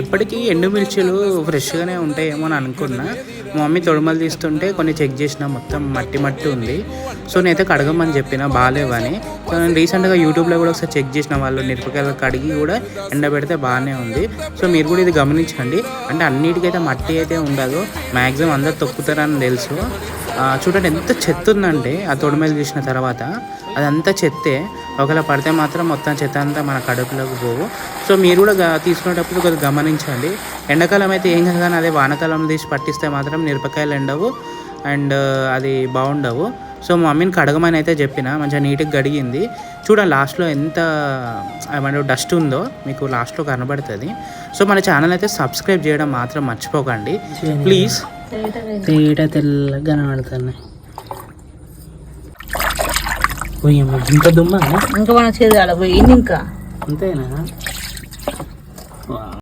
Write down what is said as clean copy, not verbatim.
ఇప్పటికీ ఎండుమిర్చిలు ఫ్రెష్గానే ఉంటాయేమో అని అనుకున్నా. మా మమ్మీ తొడుమలు తీస్తుంటే కొన్ని చెక్ చేసిన, మొత్తం మట్టి మట్టి ఉంది. సో నేనైతే కడగమని చెప్పిన, బాగాలేవని. సో నేను రీసెంట్గా యూట్యూబ్లో కూడా ఒకసారి చెక్ చేసిన, వాళ్ళు మిరపకాయలు కడిగి కూడా ఎండబెడితే బాగానే ఉంది. సో మీరు కూడా ఇది గమనించండి. అంటే అన్నిటికైతే మట్టి అయితే ఉండదు, మ్యాక్సిమం అందరు తొక్కుతారని తెలుసు. చూడండి ఎంత చెత్త ఉందంటే, ఆ తొడిమలు తీసిన తర్వాత అదంతా చెత్తే. ఒకవేళ పడితే మాత్రం మొత్తం చెత్త అంతా మన కడుపులోకి పోవు. సో మీరు కూడా తీసుకునేటప్పుడు కొద్దిగా గమనించండి. ఎండాకాలం అయితే ఏం కాదు, కానీ అదే వానాకాలం తీసి పట్టిస్తే మాత్రం మిరపకాయలు ఎండవు అండ్ అది బాగుండవు. సో మా మమ్మీని కడగమని అయితే చెప్పిన, మంచిగా నీట్గా కడిగింది. చూడండి లాస్ట్లో ఎంత ఏమంటారు డస్ట్ ఉందో మీకు లాస్ట్లో కనబడుతుంది. సో మన ఛానల్ అయితే సబ్స్క్రైబ్ చేయడం మాత్రం మర్చిపోకండి ప్లీజ్. తేట తెల్లగా కనబడుతున్నాయి. ఇంత దుమ్మ ఇంకా మన చేతి పోయింది ఇంకా అంతేనా.